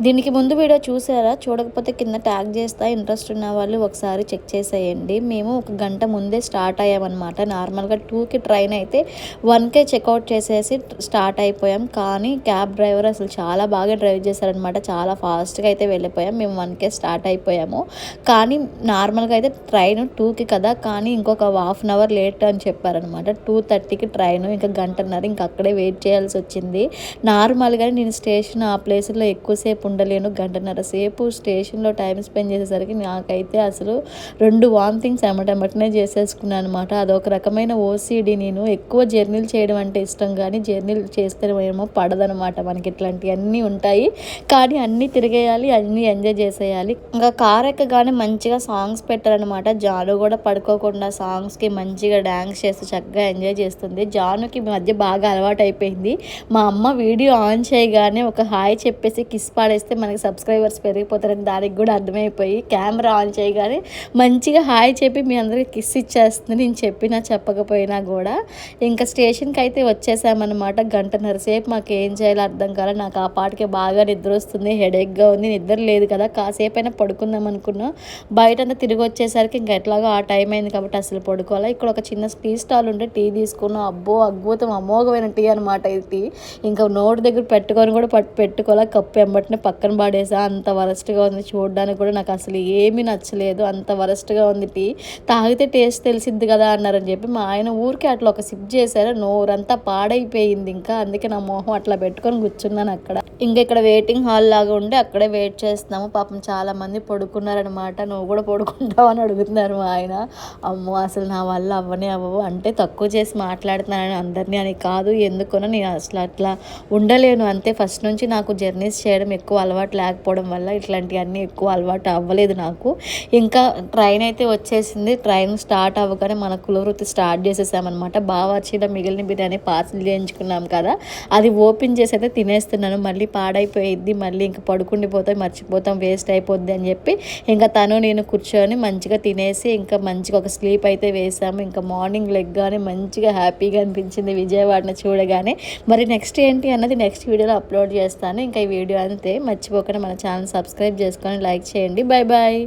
దీనికి ముందు వీడియో చూసారా? చూడకపోతే కింద ట్యాగ్ చేస్తా. ఇంట్రెస్ట్ ఉన్న వాళ్ళు ఒకసారి చెక్ చేసేయండి. మేము ఒక గంట ముందే స్టార్ట్ అయ్యామన్నమాట. నార్మల్గా 2కి ట్రైన్ అయితే 1కే చెక్అవుట్ చేసేసి స్టార్ట్ అయిపోయాం. కానీ క్యాబ్ డ్రైవర్ అసలు చాలా బాగా డ్రైవ్ చేశారనమాట. చాలా ఫాస్ట్గా అయితే వెళ్ళిపోయాం. మేము 1కే స్టార్ట్ అయిపోయాము. కానీ నార్మల్గా అయితే ట్రైన్ 2కి కదా, కానీ ఇంకొక హాఫ్ అన్ అవర్ లేట్ అని చెప్పారనమాట. 2:30కి ట్రైన్. ఇంకా గంటన్నర ఇంకా అక్కడే వెయిట్ చేయాల్సి వచ్చింది. నార్మల్గా నేను స్టేషన్ ఆ ప్లేస్లో ఎక్కువసేపు ఉండలేను. గంటన్నర సేపు స్టేషన్లో టైం స్పెండ్ చేసేసరికి నాకైతే అసలు 2 వామిటింగ్స్ ఎమ్మటెమ్మటనే చేసేసుకున్నాను అనమాట. అదొక రకమైన ఓసీడీ. నేను ఎక్కువ జర్నీలు చేయడం అంటే ఇష్టం, కానీ జర్నీలు చేస్తేనేమో పడదనమాట. మనకి ఇట్లాంటివన్నీ ఉంటాయి, కానీ అన్నీ తిరిగేయాలి, అన్నీ ఎంజాయ్ చేసేయాలి. ఇంకా కార్ ఎక్కగానే మంచిగా సాంగ్స్ పెట్టారనమాట. జాను కూడా పడుకోకుండా సాంగ్స్కి మంచిగా డ్యాన్స్ చేస్తూ చక్కగా ఎంజాయ్ చేస్తుంది. జానుకి మధ్య బాగా అలవాటు అయిపోయింది. మా అమ్మ వీడియో ఆన్ చేయగానే ఒక హాయ్ చెప్పేసి కిస్ పాడేస్తే మనకి సబ్స్క్రైబర్స్ పెరిగిపోతారని దానికి కూడా అర్థమైపోయి కెమెరా ఆన్ చేయగానే మంచిగా హాయ్ చెప్పి మీ అందరికీ కిస్ ఇచ్చేస్తుంది. నేను చెప్పినా చెప్పకపోయినా కూడా. ఇంకా స్టేషన్కి అయితే వచ్చేసామన్నమాట. గంటన్నర సేపు మాకు ఏం చేయాలో అర్థం కాలే. నాకు ఆ పాటికే బాగా నిద్ర వస్తుంది, హెడేక్గా ఉంది, నిద్ర లేదు కదా. కాసేపైనా పడుకుందాం అనుకున్నా. బయటంతా తిరిగి వచ్చేసరికి ఇంకా ఎట్లాగో ఆ టైం అయింది కాబట్టి అసలు పడుకోవాలి. ఇక్కడ ఒక చిన్న టీ స్టాల్ ఉంటే టీ తీసుకున్నాం. అబ్బో అద్భుతం, అమోఘమైన టీ అనమాట ఇది. టీ ఇంకా నోటి దగ్గర పెట్టుకొని కూడా పెట్టుకోలే. కప్పు ఎంబటినే పక్కన పడేసా. అంత వరస్ట్గా ఉంది. చూడడానికి కూడా నాకు అసలు ఏమీ నచ్చలేదు. అంత వరస్ట్గా ఉంది టీ. తాగితే టేస్ట్ తెలిసిద్ది కదా అన్నారని చెప్పి మా ఆయన ఊరికి అట్లా ఒక సిప్ చేశారు. నోరంతా పాడైపోయింది. ఇంకా అందుకే నా మొహం అట్లా పెట్టుకొని కూర్చున్నాను అక్కడ. ఇంకా ఇక్కడ వెయిటింగ్ హాల్ లాగా ఉండి అక్కడే వెయిట్ చేస్తున్నాము. పాపం చాలా మంది పడుకున్నారనమాట. నువ్వు కూడా పడుకుంటావు అని అడుగుతున్నారు మా ఆయన. అమ్మో అసలు నా వల్ల అవ్వనే అవ్వవు. అంటే తక్కువ చేసి మాట్లాడుతున్నానని అందరినీ అని కాదు, ఎందుకనో నేను అసలు అట్లా ఉండలేను అంతే. ఫస్ట్ నుంచి నాకు జర్నీస్ చేయడం ఎక్కువ అలవాటు లేకపోవడం వల్ల ఇట్లాంటివన్నీ ఎక్కువ అలవాటు అవ్వలేదు నాకు. ఇంకా ట్రైన్ అయితే వచ్చేసింది. ట్రైన్ స్టార్ట్ అవ్వగానే మన కులవృత్తి స్టార్ట్ చేసేసామన్నమాట. బావర్చీల మిగిలిన బిర్యానీ పార్సిల్ చేయించుకున్నాం కదా, అది ఓపెన్ చేసి అయితే తినేస్తున్నాను. మళ్ళీ పాడైపోయిద్ది, మళ్ళీ ఇంకా పడుకుండిపోతాం, మర్చిపోతాం, వేస్ట్ అయిపోద్ది అని చెప్పి ఇంకా తను నేను కూర్చొని మంచిగా తినేసి ఇంకా మంచిగా ఒక స్లీప్ అయితే వేసాము. ఇంకా మార్నింగ్ లెగ్గానే మంచిగా హ్యాపీగా అనిపించింది విజయవాడని చూడగానే. మరి నెక్స్ట్ ఏంటి అన్నది నెక్స్ట్ వీడియోలో అప్లోడ్ చేస్తాను. ఇంకా ఈ వీడియో అంతే. మర్చిపోకుండా మన ఛానల్ సబ్స్క్రైబ్ చేసుకొని లైక్ చేయండి. Bye bye.